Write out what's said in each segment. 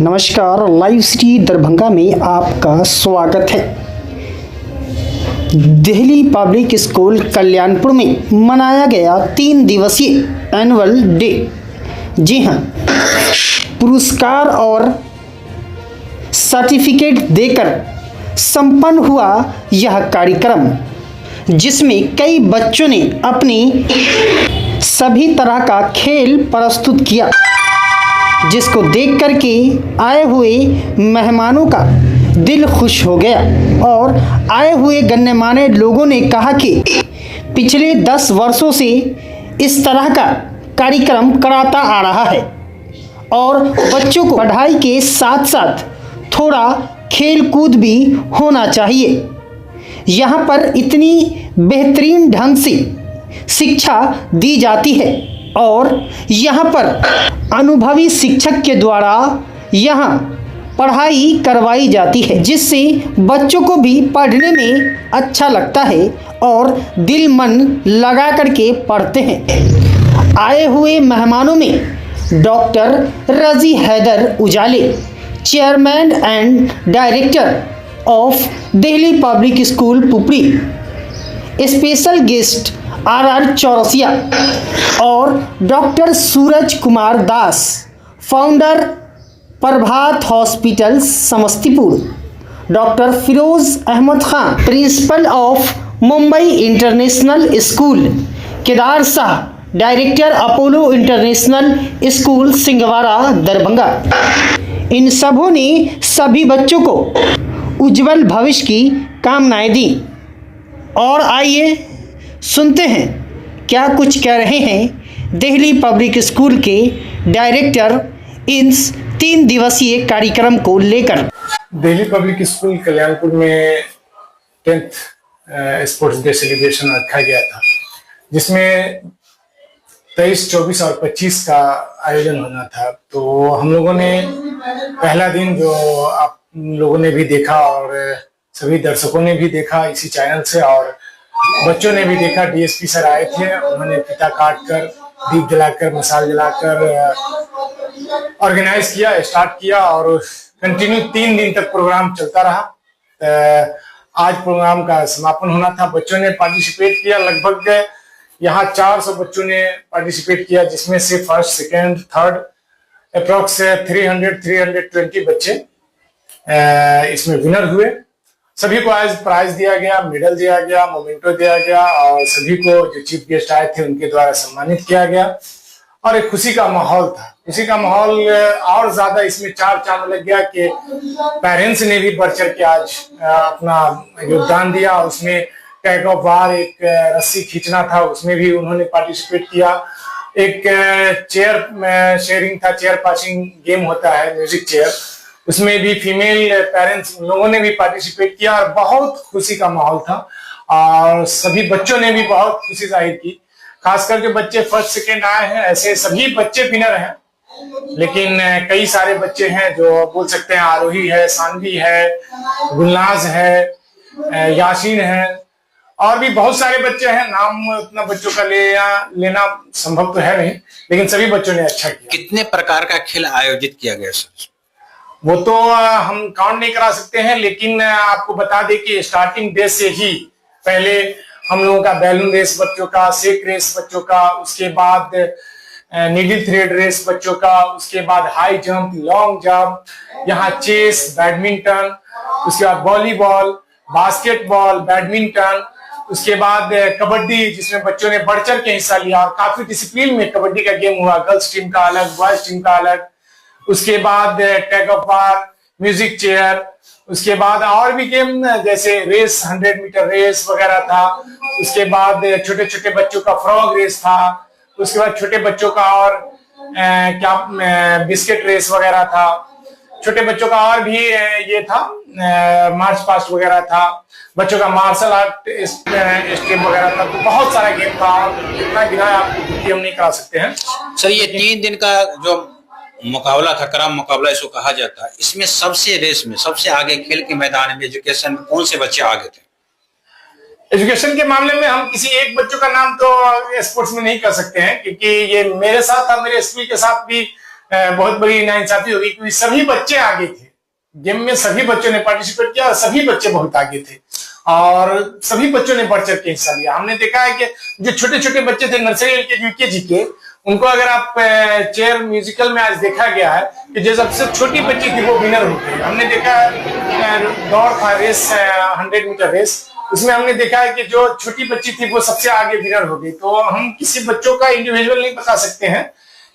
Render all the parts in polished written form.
नमस्कार, live city Darbhanga में आपका स्वागत है। दिल्ली पब्लिक स्कूल कल्याणपुर में मनाया गया 3 दिवसीय एनुअल डे। जी हां, पुरस्कार और सर्टिफिकेट देकर संपन्न हुआ यह कार्यक्रम, जिसमें कई बच्चों ने अपनी सभी तरह का खेल प्रस्तुत किया, जिसको देख कर के आए हुए मेहमानों का दिल खुश हो गया। और आए हुए गण्यमान्य लोगों ने कहा कि पिछले 10 वर्षों से इस तरह का कार्यक्रम कराता आ रहा है और बच्चों को पढ़ाई के साथ साथ थोड़ा खेल कूद भी होना चाहिए। यहाँ पर इतनी बेहतरीन ढंग से शिक्षा दी जाती है और यहाँ पर अनुभवी शिक्षक के द्वारा यहाँ पढ़ाई करवाई जाती है, जिससे बच्चों को भी पढ़ने में अच्छा लगता है और दिल मन लगा करके पढ़ते हैं। आए हुए मेहमानों में doctor Razi Haider Ujale, chairman and director of Delhi public school Pupri, special guest R Chaurasia और doctor Suraj Kumar Das, founder Prabhat hospital Samastipur, doctor Firoz Ahmed Khan, principal of Mumbai international school, Kedar Shah, director Apollo international school Singwara Darbhanga. इन सबों ने सभी बच्चों को उज्जवल भविष्य की कामनाएं दी। और आइए सुनते हैं क्या कुछ कह रहे हैं दिल्ली पब्लिक स्कूल के डायरेक्टर इस 3 दिवसीय कार्यक्रम को लेकर। दिल्ली पब्लिक स्कूल कल्याणपुर में 10th स्पोर्ट्स डे सेलिब्रेशन रखा गया था, जिसमें 23, 24 और 25 का आयोजन होना था। तो हम लोगों ने पहला दिन, जो आप लोगों ने भी देखा और सभी दर्शकों ने भी देखा इसी चैनल से और बच्चों ने भी देखा, डीएसपी सर आए थे, उन्होंने फीता काट कर, दीप जलाकर, मसाल जलाकर ऑर्गेनाइज किया, स्टार्ट किया और कंटिन्यू 3 दिन तक प्रोग्राम चलता रहा। आज प्रोग्राम का समापन होना था। बच्चों ने पार्टिसिपेट किया, लगभग यहाँ 400 बच्चों ने पार्टिसिपेट किया, जिसमें से फर्स्ट, सेकेंड, थर्ड अप्रोक्स 300-320 बच्चे इसमें विनर हुए। सभी को आज प्राइज दिया गया, मेडल दिया गया, मोमेंटो दिया गया और सभी को जो चीफ गेस्ट आए थे उनके द्वारा सम्मानित किया गया और एक खुशी का माहौल था। खुशी का माहौल और ज्यादा इसमें चार लग गया कि पेरेंट्स ने भी बढ़ चढ़ के आज अपना योगदान दिया। उसमें टैग ऑफ वार, एक रस्सी खींचना था, उसमें भी उन्होंने पार्टिसिपेट किया। एक चेयर शेयरिंग था, चेयर पासिंग गेम होता है, म्यूजिक चेयर, उसमें भी फीमेल पेरेंट्स लोगों ने भी पार्टिसिपेट किया और बहुत खुशी का माहौल था और सभी बच्चों ने भी बहुत खुशी जाहिर की। खासकर जो बच्चे फर्स्ट सेकेंड आए हैं, ऐसे सभी बच्चे विनर हैं, लेकिन कई सारे बच्चे हैं जो बोल सकते हैं, आरोही है, सानवी है, गुलनाज है, यासीन है और भी बहुत सारे बच्चे हैं। नाम उतना बच्चों का लेना संभव तो है नहीं, लेकिन सभी बच्चों ने अच्छा किया। कितने प्रकार का खेल आयोजित किया गया सर? वो तो हम काउंट नहीं करा सकते हैं, लेकिन आपको बता दें कि स्टार्टिंग डे से ही पहले हम लोगों का बैलून रेस बच्चों का, सेक रेस बच्चों का, उसके बाद नीडल थ्रेड रेस बच्चों का, उसके बाद हाई जंप, लॉन्ग जंप, यहाँ चेस, बैडमिंटन, उसके बाद वॉलीबॉल, बास्केटबॉल, बैडमिंटन, उसके बाद कबड्डी, जिसमें बच्चों ने बढ़ चढ़ के हिस्सा लिया और काफी डिसिप्लिन में कबड्डी का गेम हुआ, गर्ल्स टीम का अलग, बॉयज टीम का अलग। उसके बाद tag of war, music chair, उसके बाद और भी गेम जैसे रेस, 100 मीटर रेस वगैरह था। उसके बाद छोटे छोटे बच्चों का फ्रॉग रेस था। उसके बाद छोटे बच्चों का और बिस्किट रेस वगैरह था। छोटे बच्चों का और भी ये था, मार्च पास्ट वगैरह था। बच्चों का मार्शल आर्ट स्टेप वगैरह था। तो बहुत सारा गेम था और कितना गिनाया आपको हम नहीं करा सकते हैं सर। ये 3 दिन का जो मुकाबला था, क्रम मुकाबला इसको कहा जाता है, इसमें सबसे रेस में सबसे आगे खेल के मैदान में, एजुकेशन में कौन से बच्चे आगे थे? एजुकेशन के मामले में हम किसी एक बच्चों का नाम तो स्पोर्ट्स में नहीं कर सकते हैं, क्योंकि ये मेरे साथ था, मेरे स्कूल के साथ भी बहुत बड़ी नाइंसाफी होगी, क्योंकि सभी बच्चे आगे थे गेम में, सभी बच्चों ने पार्टिसिपेट किया और सभी बच्चे बहुत आगे थे और सभी बच्चों ने बढ़ चढ़ के हिस्सा लिया। हमने देखा है कि जो छोटे छोटे बच्चे थे नर्सरी एलकेजी यूकेजी के, उनको अगर आप चेयर म्यूजिकल में आज देखा गया है कि जो सबसे छोटी बच्ची थी वो विनर हो गई। हमने देखा दौड़ था रेस 100 मीटर रेस, उसमें हमने देखा है कि जो छोटी बच्ची थी वो सबसे आगे विनर हो गई। तो हम किसी बच्चों का इंडिविजुअल नहीं बता सकते हैं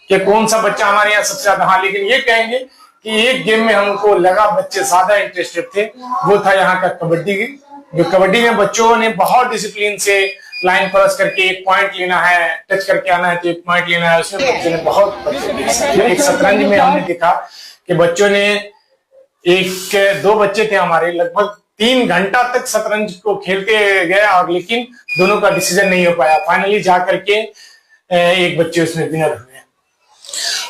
कि कौन सा बच्चा हमारे यहाँ सबसे ज्यादा, हाँ लेकिन ये कहेंगे कि एक गेम में हमको लगा बच्चे ज्यादा इंटरेस्टेड थे, वो था यहाँ का कबड्डी। जो कबड्डी में बच्चों ने बहुत डिसिप्लिन से लाइन क्रॉस करके एक पॉइंट लेना है, टच करके आना है तो एक पॉइंट लेना है, उसमें बच्चों ने बहुत एक शतरंज में हमने देखा कि बच्चों ने दो बच्चे थे हमारे, लगभग 3 घंटा तक शतरंज को खेलते गए और लेकिन दोनों का डिसीजन नहीं हो पाया। फाइनली जा करके एक बच्चे उसमें विनर हुए।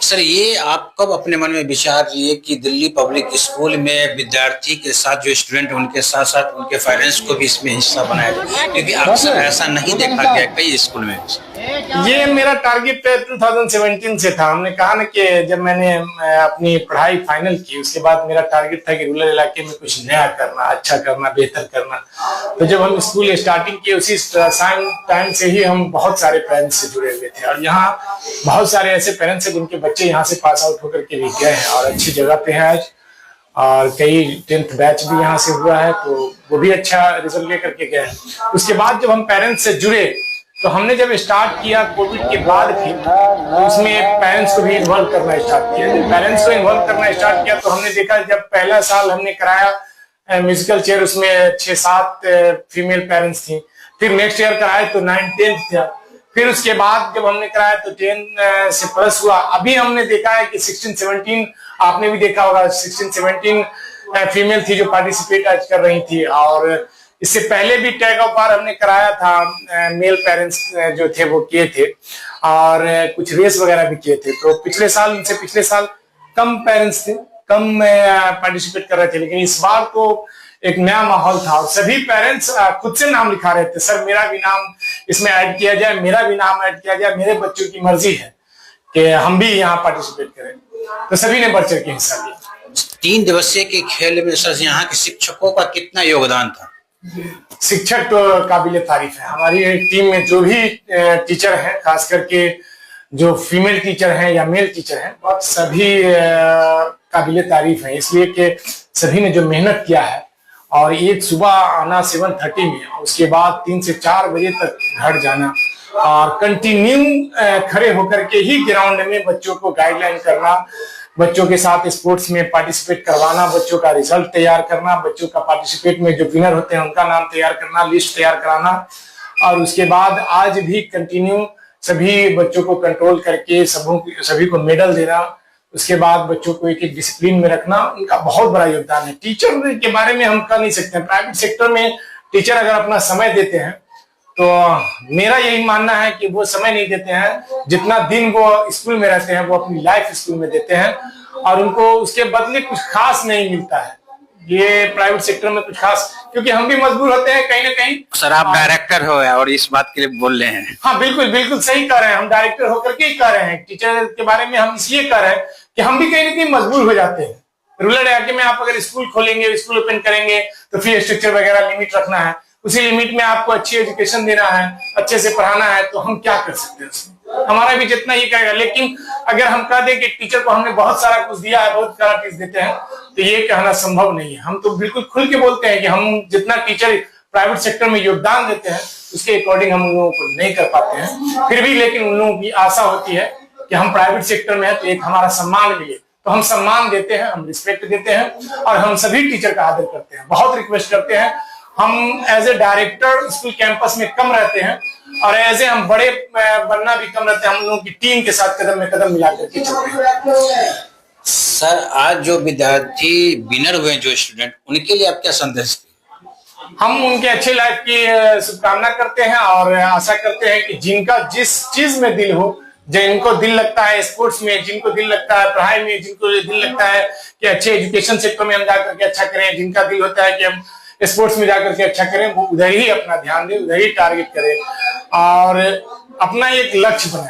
सर, ये आप कब अपने मन में विचार लिए कि दिल्ली पब्लिक स्कूल में विद्यार्थी के साथ जो स्टूडेंट उनके साथ साथ उनके पेरेंट्स को भी इसमें हिस्सा बनाया जाए, क्योंकि अक्सर ऐसा नहीं देखा गया कई स्कूल में। ये मेरा टारगेट 2017 से था। हमने कहा ना कि जब मैंने अपनी पढ़ाई फाइनल की उसके बाद मेरा टारगेट था कि रूरल इलाके में कुछ नया करना, अच्छा करना, बेहतर करना। तो जब हम स्कूल स्टार्टिंग किए उसी टाइम से ही हम बहुत सारे पेरेंट्स से जुड़े हुए थे और यहाँ बहुत सारे ऐसे पेरेंट्स हैं जिनके बच्चे यहाँ से पास आउट होकर के भी गए हैं और अच्छी जगह पे हैं आज, और कई 10th बैच भी यहाँ से हुआ है तो वो भी अच्छा रिजल्ट लेकर के गए हैं। उसके बाद जब हम पेरेंट्स से जुड़े तो हमने जब स्टार्ट किया कोविड के बाद भी, तो उसमें पेरेंट्स को भी इन्वॉल्व करना स्टार्ट किया। जब पेरेंट्स को इन्वॉल्व करना स्टार्ट किया तो हमने देखा जब पहला साल हमने कराया म्यूजिकल चेयर, उसमें 6-7 फीमेल पेरेंट्स थी। फिर नेक्स्ट ईयर कराए तो 9-10 था। फिर उसके बाद जब हमने कराया तो 10 से प्लस हुआ। अभी हमने देखा है कि 16-17, आपने भी देखा होगा 16-17 फीमेल थी जो पार्टिसिपेट आज कर रही थी। और इससे पहले भी टैग ऑफ वार हमने कराया था, मेल पेरेंट्स जो थे वो किए थे और कुछ रेस वगैरह भी किए थे। तो पिछले साल, इनसे पिछले साल कम पेरेंट्स थे, कम पार्टिसिपेट कर रहे थे, लेकिन इस बार तो एक नया माहौल था और सभी पेरेंट्स खुद से नाम लिखा रहे थे, सर मेरा भी नाम इसमें ऐड किया जाए, मेरा भी नाम ऐड किया जाए, मेरे बच्चों की मर्जी है कि हम भी यहाँ पार्टिसिपेट करें। तो सभी ने बढ़ चढ़ के हिस्सा लिया। 3 दिवसीय के खेल में सर यहाँ के शिक्षकों का कितना योगदान था? शिक्षक तो काबिले तारीफ है। हमारी टीम में जो भी टीचर हैं, खास करके जो फीमेल टीचर हैं या मेल टीचर हैं, बहुत सभी काबिले तारीफ है, इसलिए कि सभी ने जो मेहनत किया है और एक सुबह आना 7:30 में, उसके बाद 3 से 4 बजे तक घर जाना और कंटिन्यू खड़े होकर के ही ग्राउंड में बच्चों को गाइडलाइन करना, बच्चों के साथ स्पोर्ट्स में पार्टिसिपेट करवाना, बच्चों का रिजल्ट तैयार करना, बच्चों का पार्टिसिपेट में जो विनर होते हैं उनका नाम तैयार करना, लिस्ट तैयार कराना और उसके बाद आज भी कंटिन्यू सभी बच्चों को कंट्रोल करके सभी को मेडल देना, उसके बाद बच्चों को एक डिसिप्लिन में रखना, उनका बहुत बड़ा योगदान है। टीचर के बारे में हम कह नहीं सकते। प्राइवेट सेक्टर में टीचर अगर अपना समय देते हैं तो मेरा यही मानना है कि वो समय नहीं देते हैं, जितना दिन वो स्कूल में रहते हैं वो अपनी लाइफ स्कूल में देते हैं और उनको उसके बदले कुछ खास नहीं मिलता है। ये प्राइवेट सेक्टर में कुछ खास, क्योंकि हम भी मजबूर होते हैं कहीं ना कहीं। सर, आप डायरेक्टर हो और इस बात के लिए बोल रहे हैं। हाँ बिल्कुल बिल्कुल सही कह रहे हैं, हम डायरेक्टर होकर के ही कह रहे हैं। टीचर के बारे में हम इसलिए कह रहे हैं कि हम भी कहीं ना कहीं मजबूर हो जाते हैं। रूरल इलाके में आप अगर स्कूल खोलेंगे, स्कूल ओपन करेंगे तो फी स्ट्रक्चर वगैरह लिमिट रखना है, उसी लिमिट में आपको अच्छी एजुकेशन देना है, अच्छे से पढ़ाना है, तो हम क्या कर सकते हैं उसमें? हमारा भी जितना ही करेगा। लेकिन अगर हम कह दें कि टीचर को हमने बहुत सारा कुछ दिया है, बहुत सारा चीज देते हैं, तो ये कहना संभव नहीं है। हम तो बिल्कुल खुल के बोलते हैं कि हम जितना टीचर प्राइवेट सेक्टर में योगदान देते हैं उसके अकॉर्डिंग हम उन लोगों को नहीं कर पाते हैं। फिर भी लेकिन उन लोगों की आशा होती है कि हम प्राइवेट सेक्टर में है तो एक हमारा सम्मान मिले, तो हम सम्मान देते हैं, हम रिस्पेक्ट देते हैं और हम सभी टीचर का आदर करते हैं, बहुत रिक्वेस्ट करते हैं। हम as a director school campus में कम रहते हैं और एज ए हम बड़े बनना भी कम रहते हैं, हम लोगों की टीम के साथ कदम में कदम मिला करके चलते हैं। सर, आज जो विद्यार्थी विनर हुए, जो स्टूडेंट, उनके लिए आप क्या संदेश दें? हम उनके अच्छे लाइफ की शुभकामना करते हैं और आशा करते हैं कि जिनका जिस चीज में दिल हो, जिनको दिल लगता है स्पोर्ट्स में, जिनको दिल लगता है पढ़ाई में, जिनको दिल लगता है कि अच्छे एजुकेशन सेक्टर में हम जाकर के अच्छा करें, जिनका दिल होता है कि हम स्पोर्ट्स में जाकर के अच्छा करें, वो उधर ही अपना ध्यान दें, उधर ही टारगेट करें और अपना एक लक्ष्य बनाए।